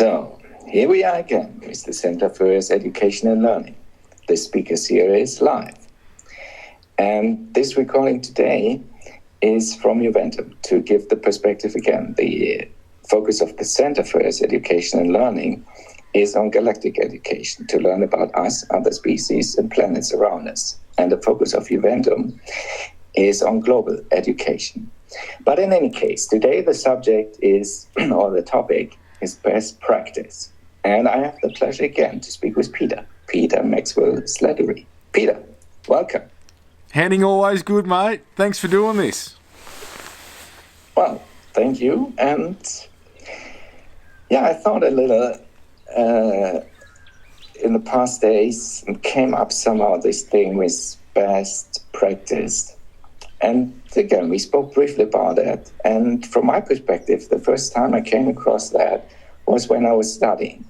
So, here we are again with the Center for Education and Learning, the speaker series live. And this recording today is from Juventum to give the perspective again. The focus of the Center for Education and Learning is on galactic education, to learn about us, other species, and planets around us. And the focus of Juventum is on global education. But in any case, today the subject is, or the topic, is best practice. And I have the pleasure again to speak with Peter Maxwell Slattery. Peter, welcome. Henning, always good, mate. Thanks for doing this. Well, thank you. And yeah, I thought a little in the past days, and came up somehow this thing with best practice. And again, we spoke briefly about it. And from my perspective, the first time I came across that was when I was studying.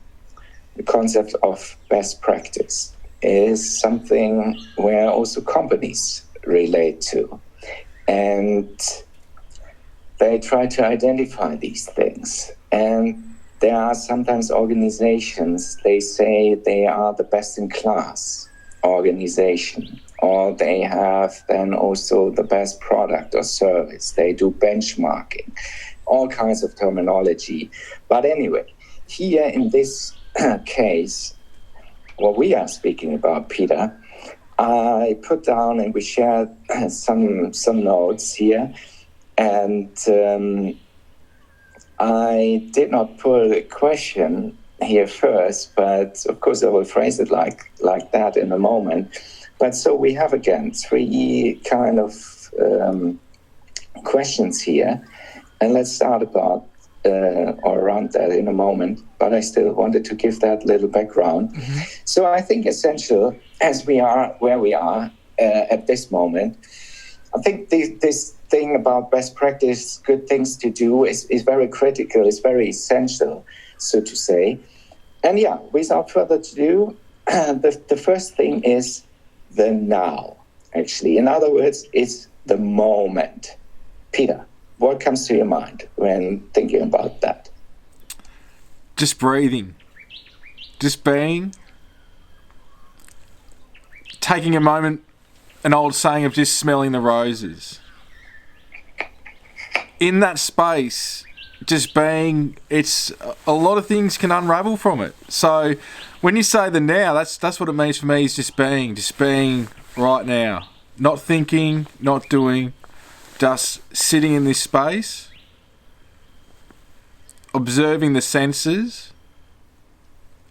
The concept of best practice is something where also companies relate to. And they try to identify these things. And there are sometimes organizations, they say they are the best in class organization, or they have then also the best product or service. They do benchmarking, all kinds of terminology. But anyway, here in this case, what we are speaking about, Peter, I put down and we shared some notes here, and I did not put a question here first, but of course I will phrase it like that in a moment. But so we have again three kind of questions here, and let's start about or around that in a moment. But I still wanted to give that little background. Mm-hmm. So I think essential, as we are where we are at this moment, I think this thing about best practice, good things to do is very critical, is very essential, so to say. And yeah, without further ado, the first thing is the now, actually. In other words, it's the moment. Peter, what comes to your mind when thinking about that? Just breathing. Just being. Taking a moment, an old saying of just smelling the roses. In that space, just being, it's a lot of things can unravel from it. So when you say the now, that's what it means for me, is just being right now. Not thinking, not doing, just sitting in this space, observing the senses.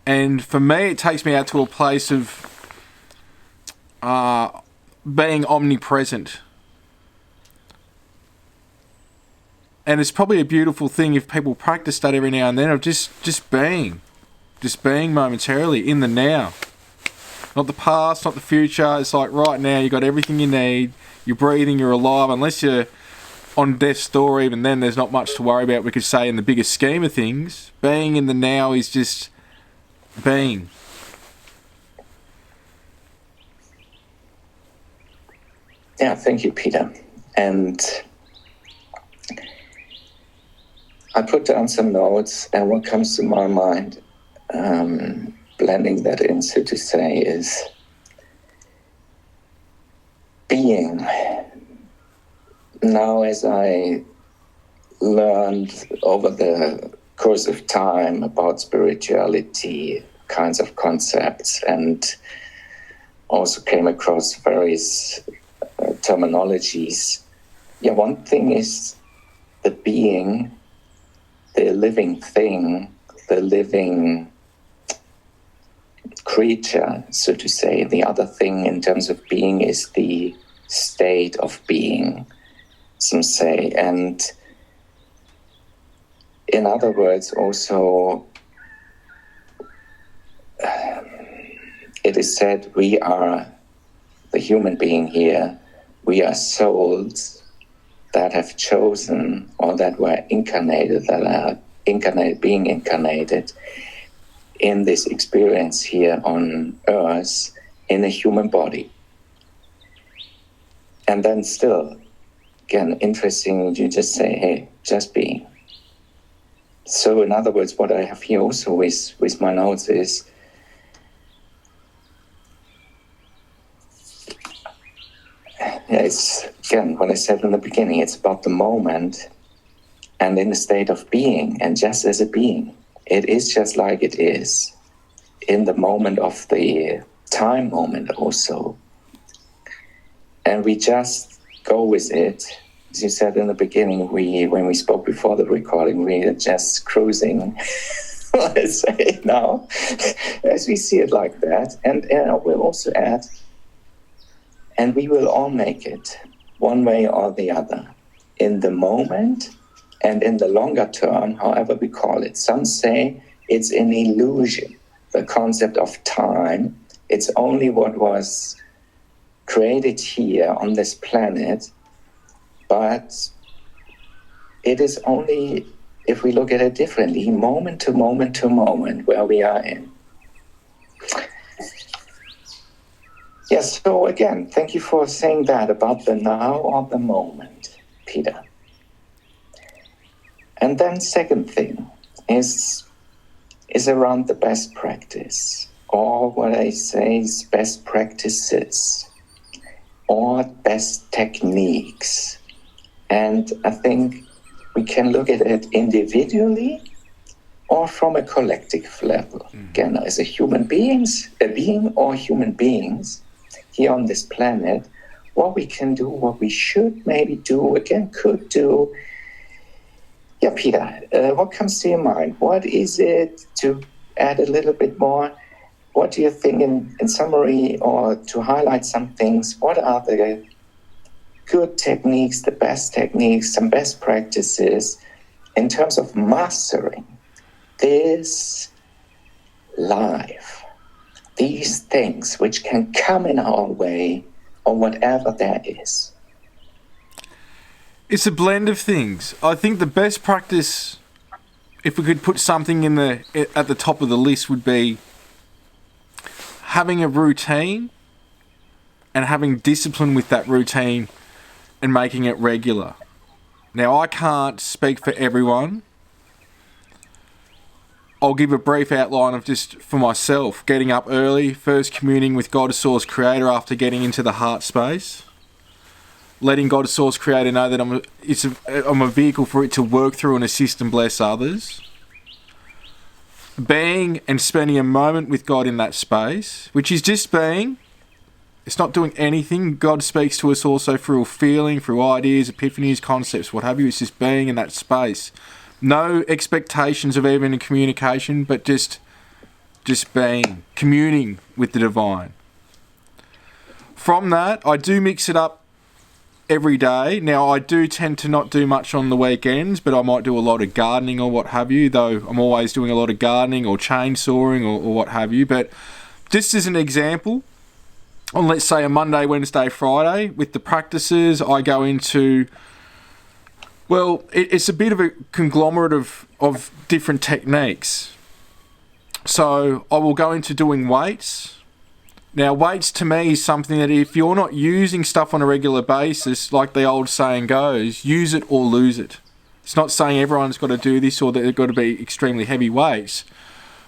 And for me, it takes me out to a place of being omnipresent. And it's probably a beautiful thing if people practice that every now and then, of just being momentarily in the now. Not the past, not the future. It's like right now, you got everything you need. You're breathing, you're alive. Unless you're on death's door, even then there's not much to worry about, we could say, in the bigger scheme of things. Being in the now is just being. Yeah, thank you, Peter. And I put down some notes, and what comes to my mind, blending that in, so to say, is being. Now, as I learned over the course of time about spirituality, kinds of concepts, and also came across various terminologies. Yeah, one thing is the being, the living thing, the living creature, so to say. The other thing in terms of being is the state of being, some say. And in other words, also, it is said we are the human being here. We are souls that have chosen, or that were incarnated, that are being incarnated in this experience here on Earth in a human body. And then still, again, interesting, you just say, hey, just being. So in other words, what I have here also with my notes is it's, again, what I said in the beginning, it's about the moment and in the state of being, and just as a being. It is just like it is in the moment of the time moment also. And we just go with it. As you said in the beginning, when we spoke before the recording, we are just cruising, let's say now, as we see it like that. And we'll also add, and we will all make it one way or the other, in the moment and in the longer term, however we call it. Some say it's an illusion, the concept of time. It's only what was created here on this planet, but it is only, if we look at it differently, moment to moment to moment where we are in. Yes, so again, thank you for saying that about the now or the moment, Peter. And then second thing is around the best practice, or what I say is best practices, or best techniques. And I think we can look at it individually or from a collective level. Again, as a being or human beings here on this planet, what we can do, what we should maybe do, again, could do. Yeah, Peter, what comes to your mind? What is it, to add a little bit more, what do you think in summary, or to highlight some things, what are the good techniques, the best techniques, some best practices in terms of mastering this life, these things which can come in our way, or whatever that is? It's a blend of things. I think the best practice, if we could put something at the top of the list, would be having a routine and having discipline with that routine and making it regular. Now, I can't speak for everyone. I'll give a brief outline of just for myself. Getting up early, first communing with God as Source Creator after getting into the heart space. Letting God as Source Creator know that I'm a vehicle for it to work through and assist and bless others. Being and spending a moment with God in that space, which is just being. It's not doing anything. God speaks to us also through feeling, through ideas, epiphanies, concepts, what have you. It's just being in that space. No expectations of even a communication, but just being, communing with the divine. From that, I do mix it up every day. Now, I do tend to not do much on the weekends, but I might do a lot of gardening or what have you, though I'm always doing a lot of gardening or chainsawing or what have you. But just as an example, on let's say a Monday, Wednesday, Friday, with the practices, I go into, well, it's a bit of a conglomerate of different techniques. So I will go into doing weights. Now, weights to me is something that if you're not using stuff on a regular basis, like the old saying goes, use it or lose it. It's not saying everyone's got to do this or that they've got to be extremely heavy weights.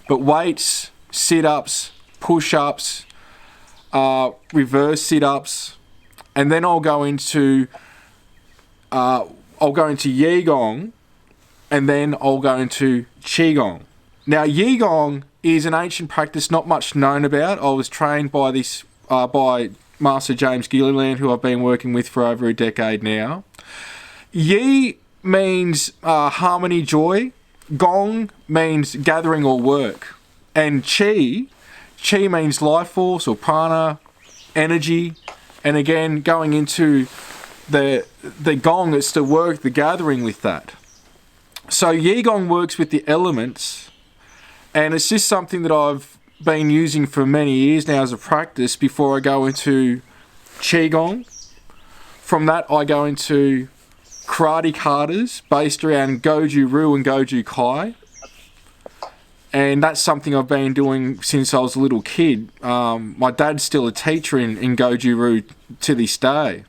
But weights, sit-ups, push-ups, reverse sit-ups, and then I'll go into Yigong, and then I'll go into Qigong. Now, Yigong is an ancient practice not much known about. I was trained by by Master James Gilliland, who I've been working with for over a decade now. Yi means harmony, joy. Gong means gathering or work. And Qi means life force or prana, energy. And again, going into the gong, it's to work the gathering with that. So Yigong works with the elements, and it's just something that I've been using for many years now as a practice before I go into Qigong. From that, I go into karate katas based around Goju Ryu and Goju Kai. And that's something I've been doing since I was a little kid. My dad's still a teacher in Goju Ryu to this day.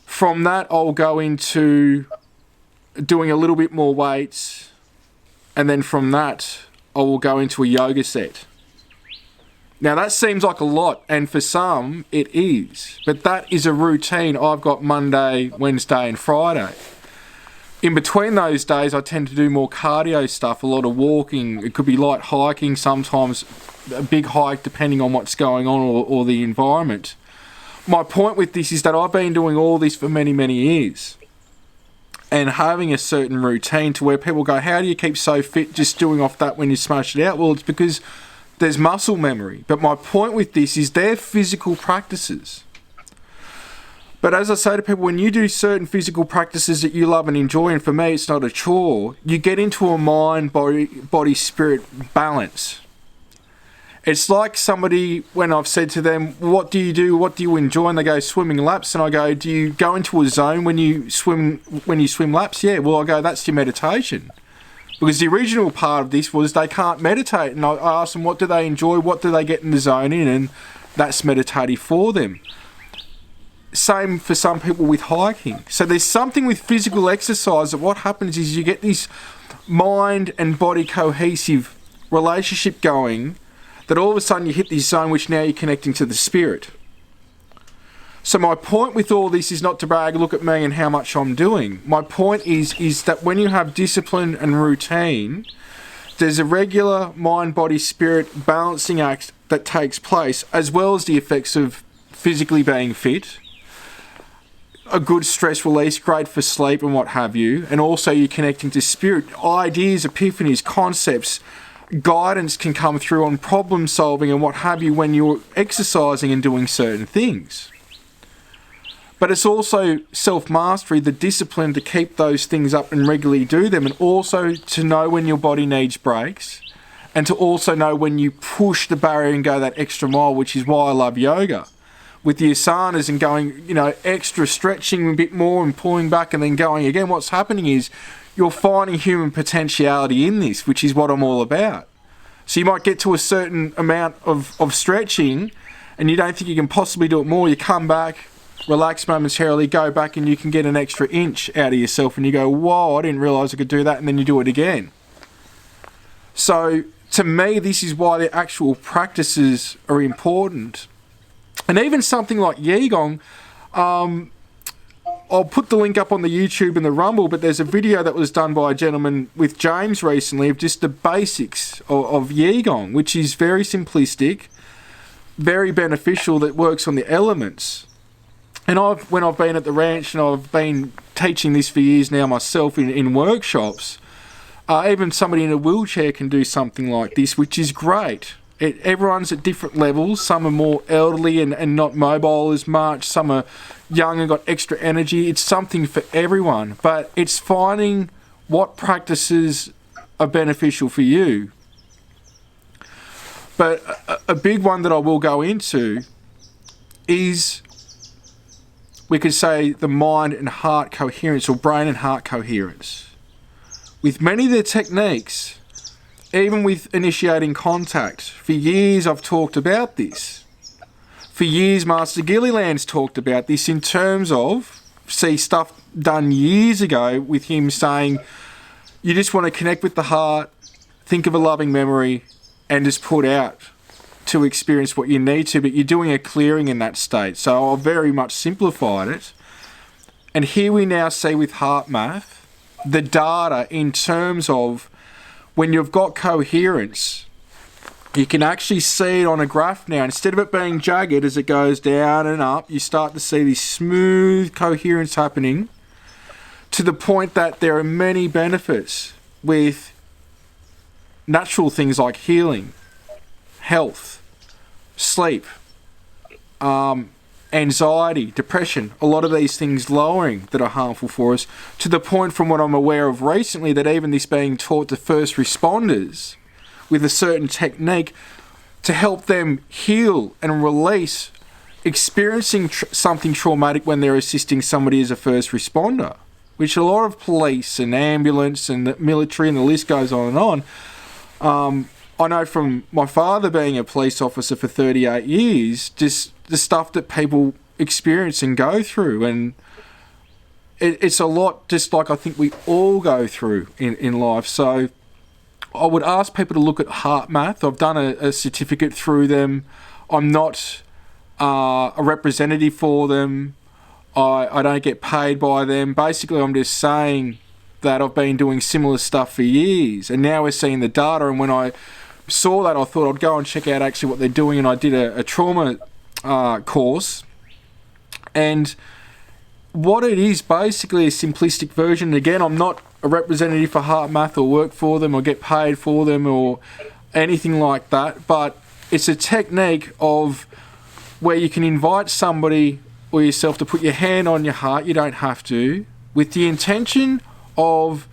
From that, I'll go into doing a little bit more weights, and then from that, I will go into a yoga set. Now that seems like a lot, and for some it is, but that is a routine I've got Monday, Wednesday and Friday. In between those days I tend to do more cardio stuff, a lot of walking. It could be light hiking, sometimes a big hike depending on what's going on or the environment. My point with this is that I've been doing all this for many, many years, and having a certain routine to where people go, how do you keep so fit just doing off that when you smash it out? Well, it's because there's muscle memory. But my point with this is they're physical practices. But as I say to people, when you do certain physical practices that you love and enjoy, and for me it's not a chore, you get into a mind, body, spirit balance. It's like somebody, when I've said to them, what do you do, what do you enjoy? And they go, swimming laps. And I go, do you go into a zone when you swim laps? Yeah, well, I go, that's your meditation. Because the original part of this was they can't meditate. And I asked them, what do they enjoy? What do they get in the zone in? And that's meditative for them. Same for some people with hiking. So there's something with physical exercise that what happens is you get this mind and body cohesive relationship going, that all of a sudden you hit this zone which now you're connecting to the spirit. So my point with all this is not to brag, look at me and how much I'm doing. My point is that when you have discipline and routine, there's a regular mind, body, spirit balancing act that takes place, as well as the effects of physically being fit, a good stress release, great for sleep and what have you, and also you're connecting to spirit. Ideas, epiphanies, concepts, guidance can come through on problem solving and what have you when you're exercising and doing certain things. But it's also self-mastery, the discipline to keep those things up and regularly do them, and also to know when your body needs breaks, and to also know when you push the barrier and go that extra mile, which is why I love yoga. With the asanas and going, extra stretching a bit more and pulling back and then going again, what's happening is you're finding human potentiality in this, which is what I'm all about. So you might get to a certain amount of stretching and you don't think you can possibly do it more. You come back, relax momentarily, go back, and you can get an extra inch out of yourself and you go, whoa, I didn't realise I could do that, and then you do it again. So to me, this is why the actual practices are important. And even something like Qigong, I'll put the link up on the YouTube and the Rumble, but there's a video that was done by a gentleman with James recently of just the basics of Qigong, which is very simplistic, very beneficial, that works on the elements. And when I've been at the ranch and I've been teaching this for years now myself in workshops, even somebody in a wheelchair can do something like this, which is great. Everyone's at different levels. Some are more elderly and not mobile as much. Some are young and got extra energy. It's something for everyone. But it's finding what practices are beneficial for you. But a big one that I will go into is, we could say, the mind and heart coherence, or brain and heart coherence. With many of the techniques, even with initiating contact, for years I've talked about this. For years Master Gilliland's talked about this in terms of, see stuff done years ago with him saying, you just want to connect with the heart, think of a loving memory, and just put out to experience what you need to, but you're doing a clearing in that state. So I've very much simplified it. And here we now see with HeartMath, the data in terms of when you've got coherence, you can actually see it on a graph now. Instead of it being jagged as it goes down and up, you start to see this smooth coherence happening, to the point that there are many benefits with natural things like healing, health, sleep, anxiety, depression, a lot of these things lowering that are harmful for us, to the point, from what I'm aware of recently, that even this being taught to first responders with a certain technique to help them heal and release experiencing something traumatic when they're assisting somebody as a first responder, which a lot of police and ambulance and the military and the list goes on and on. I know from my father being a police officer for 38 years, just the stuff that people experience and go through. And it's a lot, just like I think we all go through in life. So I would ask people to look at heart math. I've done a certificate through them. I'm not a representative for them. I don't get paid by them. Basically, I'm just saying that I've been doing similar stuff for years, and now we're seeing the data. And when I saw that, I thought I'd go and check out actually what they're doing, and I did a trauma course. And what it is, basically a simplistic version. Again, I'm not a representative for heart math or work for them or get paid for them or anything like that, but it's a technique of where you can invite somebody or yourself to put your hand on your heart, you don't have to, with the intention of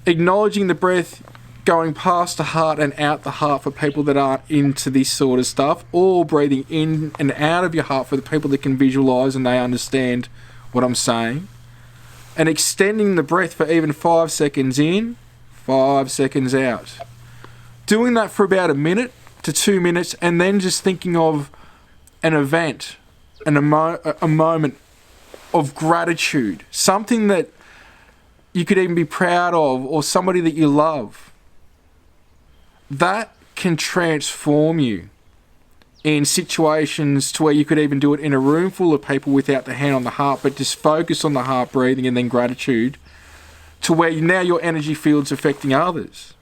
acknowledging the breath going past the heart and out the heart for people that aren't into this sort of stuff, or breathing in and out of your heart for the people that can visualize and they understand what I'm saying, and extending the breath for even 5 seconds in, 5 seconds out. Doing that for about a minute to 2 minutes, and then just thinking of an event and a moment of gratitude, something that you could even be proud of, or somebody that you love. That can transform you in situations to where you could even do it in a room full of people without the hand on the heart, but just focus on the heart breathing and then gratitude, to where now your energy field's affecting others.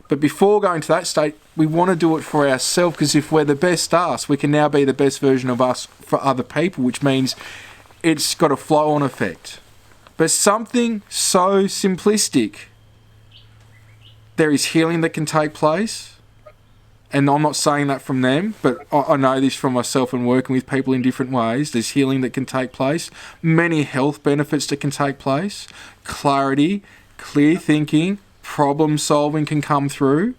But before going to that state, we want to do it for ourselves, because if we're the best us, we can now be the best version of us for other people, which means it's got a flow-on effect. But something so simplistic, there is healing that can take place. And I'm not saying that from them, but I know this from myself and working with people in different ways. There's healing that can take place, many health benefits that can take place, clarity, clear thinking, problem solving can come through.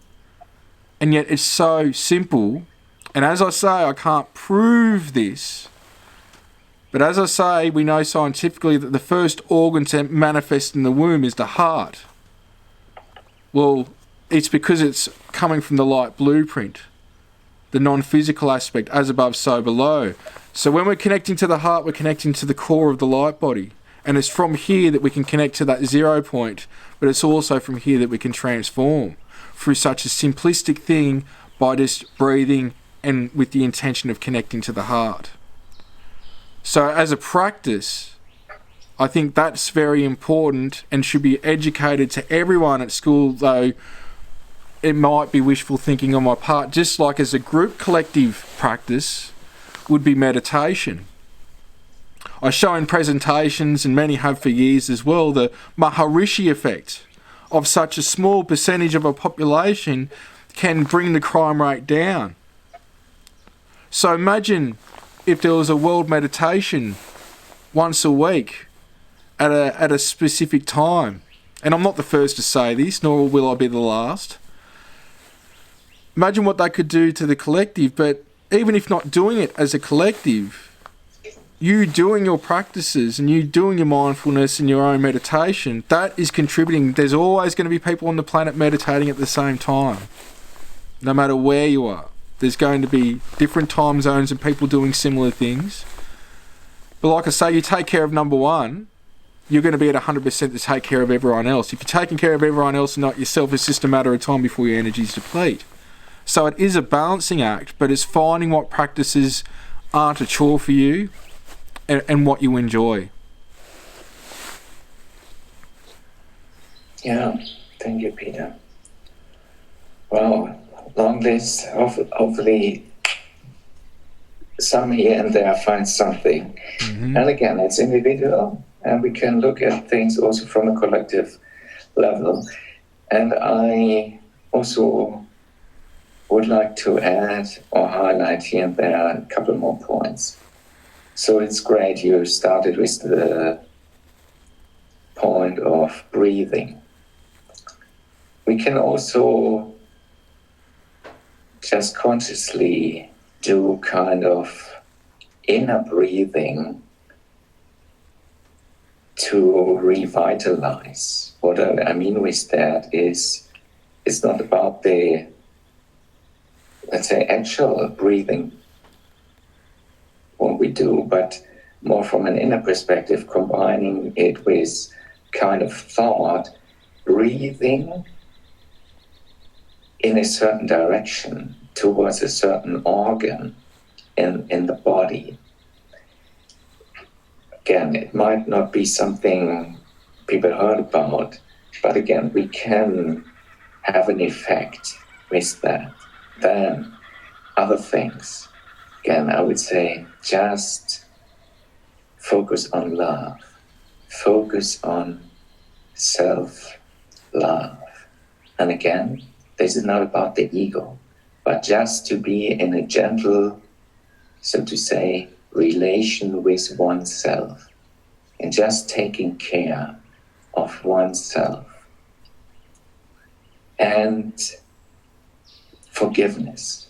And yet it's so simple. And as I say, I can't prove this. But as I say, we know scientifically that the first organ to manifest in the womb is the heart. Well, it's because it's coming from the light blueprint, the non-physical aspect, as above, so below. So when we're connecting to the heart, we're connecting to the core of the light body. And it's from here that we can connect to that 0 point, but it's also from here that we can transform through such a simplistic thing by just breathing and with the intention of connecting to the heart. So as a practice, I think that's very important and should be educated to everyone at school, though it might be wishful thinking on my part, just like as a group collective practice would be meditation. I show in presentations, and many have for years as well, the Maharishi effect of such a small percentage of a population can bring the crime rate down. So imagine if there was a world meditation once a week at a specific time. And I'm not the first to say this, nor will I be the last. Imagine what that could do to the collective, but even if not doing it as a collective, you doing your practices and you doing your mindfulness and your own meditation, that is contributing. There's always going to be people on the planet meditating at the same time, no matter where you are. There's going to be different time zones and people doing similar things. But like I say, you take care of number one, you're going to be at 100% to take care of everyone else. If you're taking care of everyone else and not yourself, it's just a matter of time before your energies deplete. So it is a balancing act, but it's finding what practices aren't a chore for you and what you enjoy. Yeah, thank you, Peter. Well, long list. Hopefully some here and there find something. Mm-hmm. And again, it's individual, and we can look at things also from a collective level. And I also would like to add or highlight here and there a couple more points. So it's great you started with the point of breathing. We can also just consciously do kind of inner breathing to revitalize. What I mean with that is, it's not about the, let's say, actual breathing, what we do, but more from an inner perspective, combining it with kind of thought, breathing in a certain direction towards a certain organ in the body. Again, it might not be something people heard about, but again, we can have an effect with that. Then other things, again, I would say just focus on love, focus on self-love. And again, this is not about the ego, but just to be in a gentle, so to say, relation with oneself, and just taking care of oneself. And forgiveness.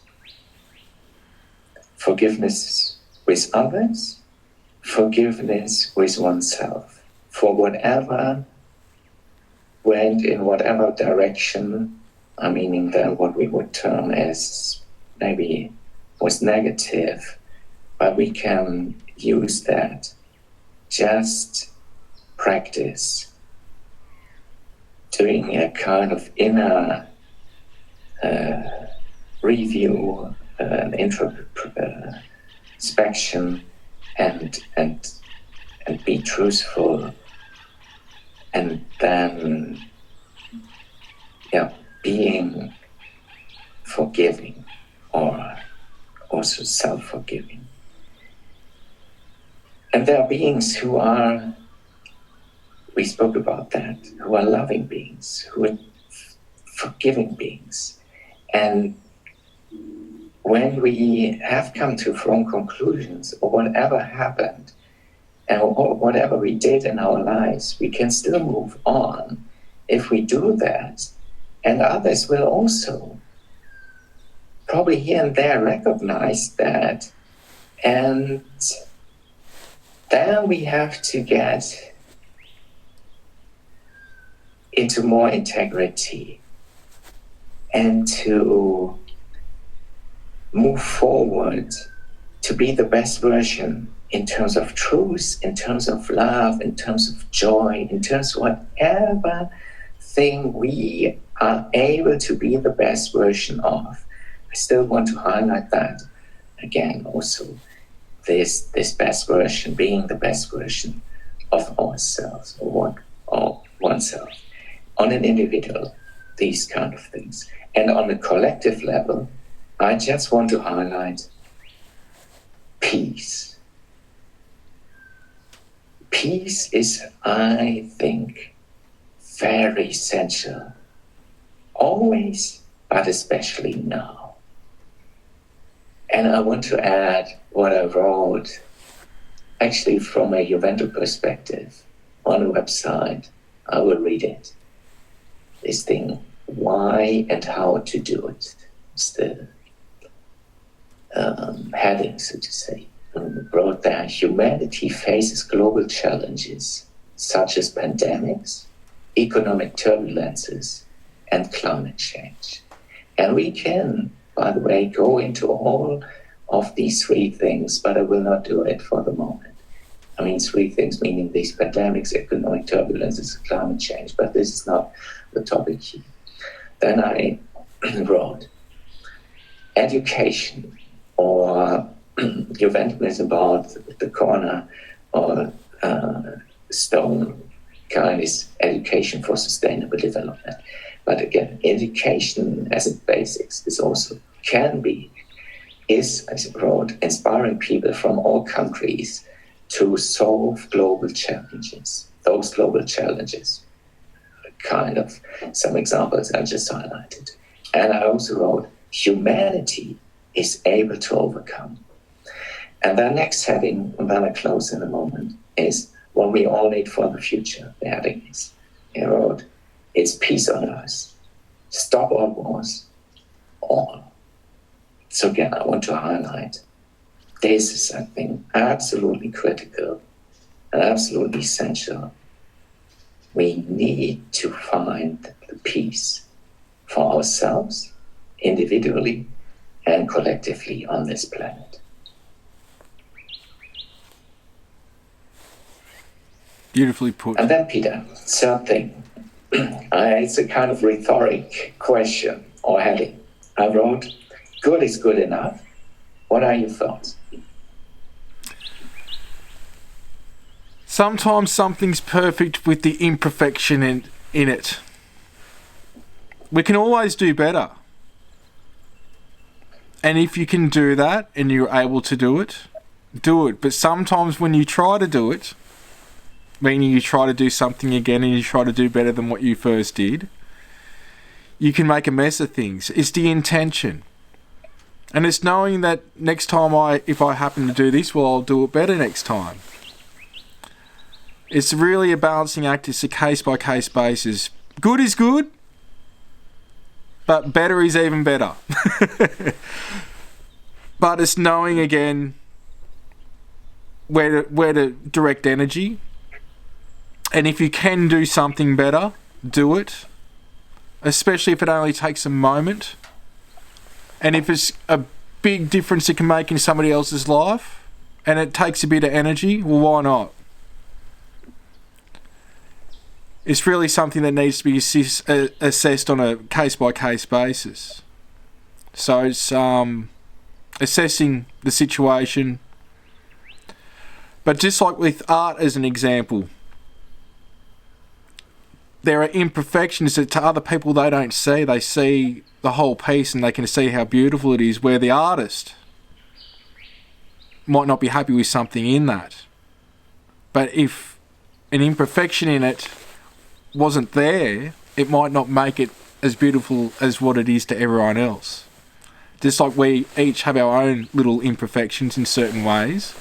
Forgiveness with others, forgiveness with oneself. For whatever went in whatever direction, I mean, then what we would term as maybe was negative, but we can use that. Just practice doing a kind of inner review, introspection, and be truthful, and then being forgiving, or also self-forgiving. And there are beings who are, we spoke about that, who are loving beings, who are forgiving beings. And when we have come to firm conclusions, or whatever happened, or whatever we did in our lives, we can still move on if we do that. And others will also probably here and there recognize that. And then we have to get into more integrity and to move forward to be the best version in terms of truth, in terms of love, in terms of joy, in terms of whatever thing we are able to be the best version of. I still want to highlight that again also. This best version, being the best version of ourselves or oneself. On an individual, these kind of things. And on a collective level, I just want to highlight peace. Peace is, I think, very essential. Always, but especially now. And I want to add what I wrote, actually from a Juventus perspective, on a website. I will read it. This thing, why and how to do it. It's the heading, so to say. And wrote there, humanity faces global challenges such as pandemics, economic turbulences, and climate change. And we can, by the way, go into all of these three things, but I will not do it for the moment. I mean, three things, meaning these pandemics, economic turbulences, climate change, but this is not the topic here. Then I wrote, education, or Juventus is about the corner or stone kind is education for sustainable development. But again, education as its basics is also is, as I wrote, inspiring people from all countries to solve global challenges. Those global challenges, kind of some examples I just highlighted. And I also wrote, humanity is able to overcome. And the next heading, and then I close in a moment, is what we all need for the future. The heading is, I wrote, it's peace on earth. Stop all wars. All. So again, I want to highlight, this is something absolutely critical and absolutely essential. We need to find the peace for ourselves, individually and collectively on this planet. Beautifully put. And then, Peter, third thing. It's a kind of rhetoric question or Henning. I wrote, good is good enough. What are your thoughts? Sometimes something's perfect with the imperfection in it. We can always do better. And if you can do that and you're able to do it, do it. But sometimes when you try to do it, meaning you try to do something again and you try to do better than what you first did, you can make a mess of things. It's the intention. And it's knowing that next time if I happen to do this, well, I'll do it better next time. It's really a balancing act. It's a case-by-case basis. Good is good, but better is even better. But it's knowing, again, where to direct energy. And if you can do something better, do it. Especially if it only takes a moment. And if it's a big difference it can make in somebody else's life, and it takes a bit of energy, well, why not? It's really something that needs to be assessed on a case-by-case basis. So it's assessing the situation. But just like with art as an example, there are imperfections that to other people they don't see. They see the whole piece and they can see how beautiful it is, where the artist might not be happy with something in that. But if an imperfection in it wasn't there, it might not make it as beautiful as what it is to everyone else. Just like we each have our own little imperfections in certain ways,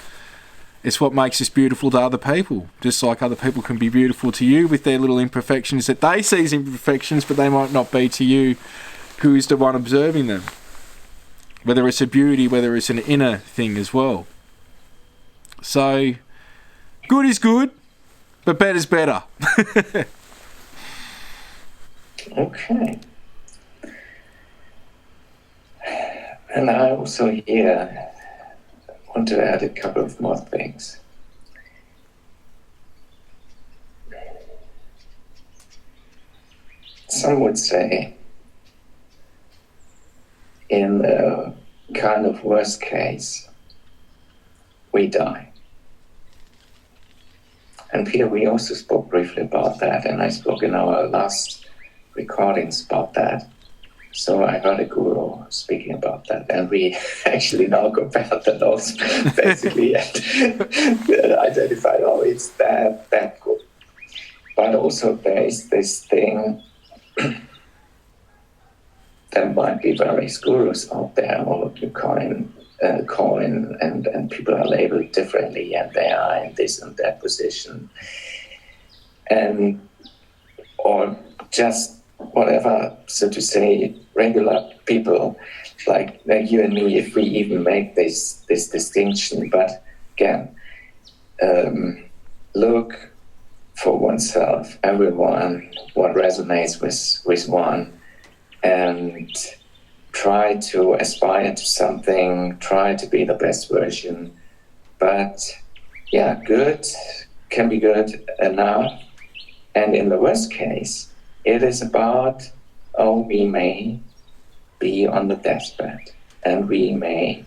it's what makes us beautiful to other people. Just like other people can be beautiful to you with their little imperfections that they see as imperfections, but they might not be to you, who is the one observing them. Whether it's a beauty, whether it's an inner thing as well. So, good is good, but better's better. Okay. And I also here want to add a couple of more things. Some would say, in the kind of worst case, we die. And Peter, we also spoke briefly about that, and I spoke in our last recordings about that. So I heard a guru speaking about that, and we actually now compared the notes basically and identified, oh, it's that good. But also there is this thing, there might be various gurus out there, all of you coin and people are labeled differently, and they are in this and that position, and or just whatever, so to say, regular people like you and me, if we even make this distinction. But again, look for oneself, everyone, what resonates with one, and try to aspire to something, try to be the best version. But yeah, good can be good enough. And in the worst case, it is about, we may be on the deathbed, and we may,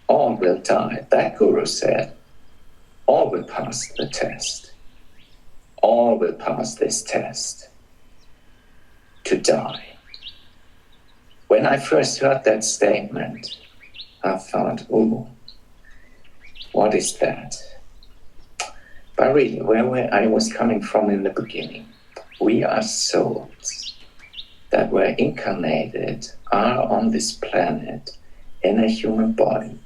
all will die. That guru said, all will pass the test. All will pass this test to die. When I first heard that statement, I thought, what is that? But really, where I was coming from in the beginning, we are souls that were incarnated, are on this planet in a human body.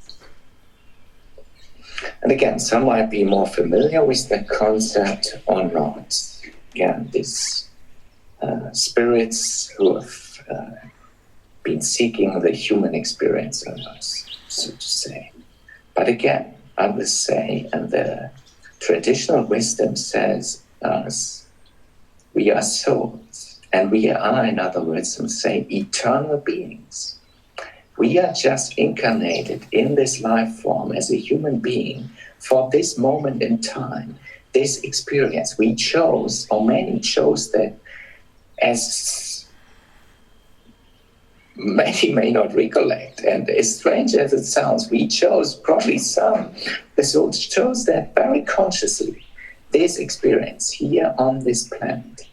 And again, some might be more familiar with the concept or not. Again, these spirits who have been seeking the human experience of us, so to say. But again, others say, and the traditional wisdom says us, we are souls, and we are, in other words, some say, eternal beings. We are just incarnated in this life form as a human being for this moment in time, this experience. We chose, or many chose that as many may not recollect. And as strange as it sounds, we chose, probably the souls chose that very consciously, this experience here on this planet.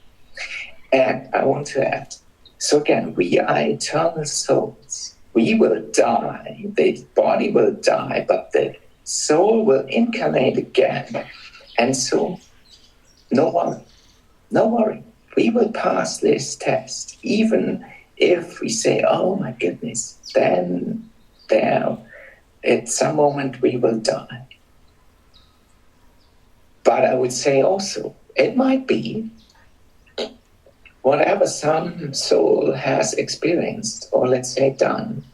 And I want to add, so again, we are eternal souls. We will die, the body will die, but the soul will incarnate again. And so, no worry. We will pass this test, even if we say, oh my goodness, then there, at some moment we will die. But I would say also, it might be whatever some soul has experienced, or let's say done,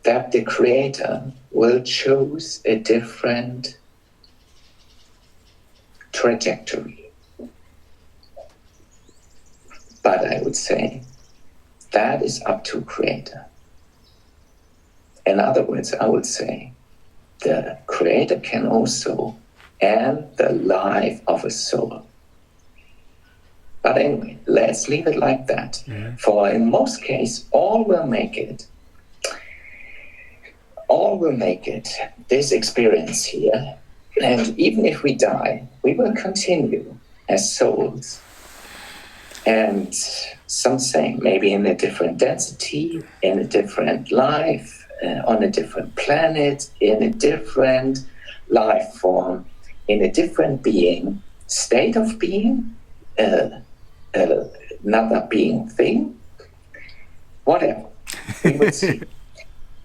that the Creator will choose a different trajectory. But I would say that is up to Creator. In other words, I would say the Creator can also end the life of a soul. But anyway, let's leave it like that. Yeah. For in most cases, all will make it. All will make it, this experience here. And even if we die, we will continue as souls. And some say maybe in a different density, in a different life, on a different planet, in a different life form, in a different being, state of being, another being thing, whatever. We will see.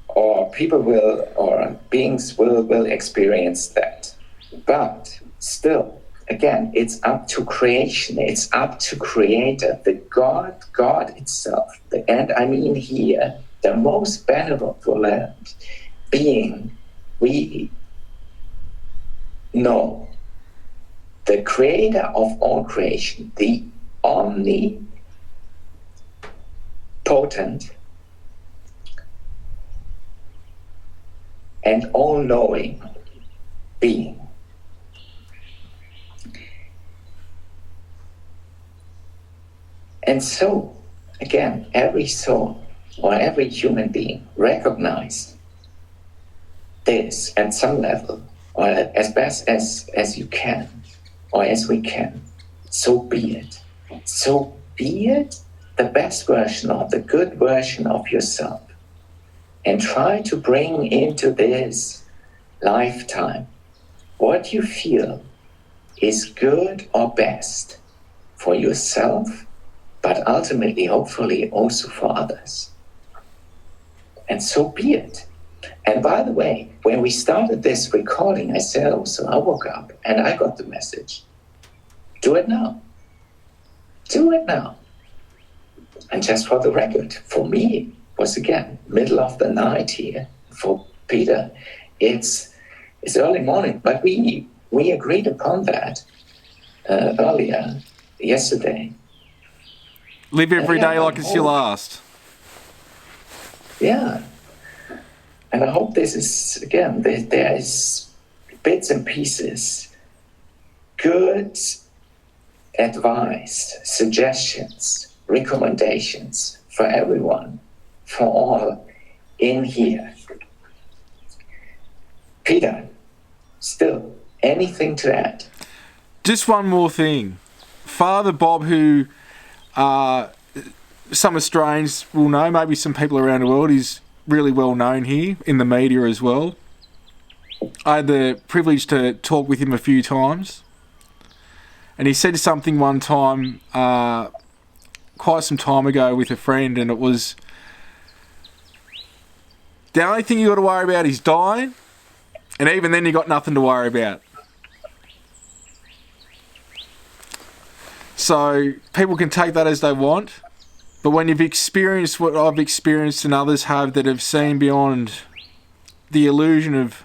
Or people will, or beings will experience that. But still, again, it's up to creation. It's up to Creator, the God itself. And I mean here, the most benevolent being we know. The Creator of all creation, the omnipotent and all-knowing being. And so, again, every soul or every human being recognize this at some level, or as best as you can, or as we can. So be it. So be it the best version or the good version of yourself. And try to bring into this lifetime what you feel is good or best for yourself, but ultimately, hopefully, also for others. And so be it. And by the way, when we started this recording, I said also, I woke up and I got the message. Do it now. Do it now. And just for the record, for me, was again middle of the night here. For Peter, it's early morning, but we agreed upon that earlier yesterday. Live every day like it's your last. Yeah, and I hope this is again. There is bits and pieces, good advice, suggestions, recommendations for everyone. For all in here. Peter, still, anything to add? Just one more thing. Father Bob, who some Australians will know, maybe some people around the world, is really well known here in the media as well. I had the privilege to talk with him a few times. And he said something one time, quite some time ago with a friend, and it was, the only thing you got to worry about is dying, and even then you got nothing to worry about. So people can take that as they want, but when you've experienced what I've experienced and others have that have seen beyond the illusion of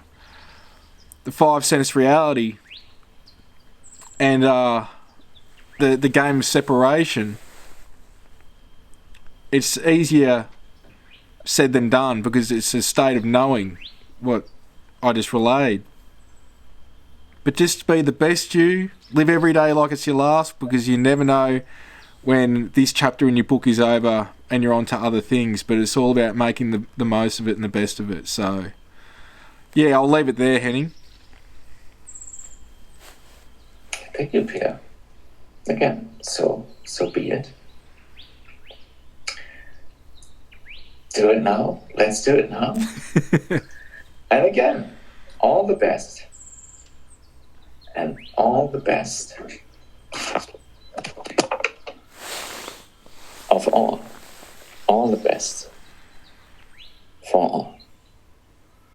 the five sense reality and the game of separation, it's easier said than done, because it's a state of knowing what I just relayed. But just be the best you, live every day like it's your last, because you never know when this chapter in your book is over and you're on to other things, but it's all about making the most of it and the best of it. So, yeah, I'll leave it there, Henning. Thank you, Peter. Again, so be it. Do it now. Let's do it now. And again, all the best. And all the best of all. All the best.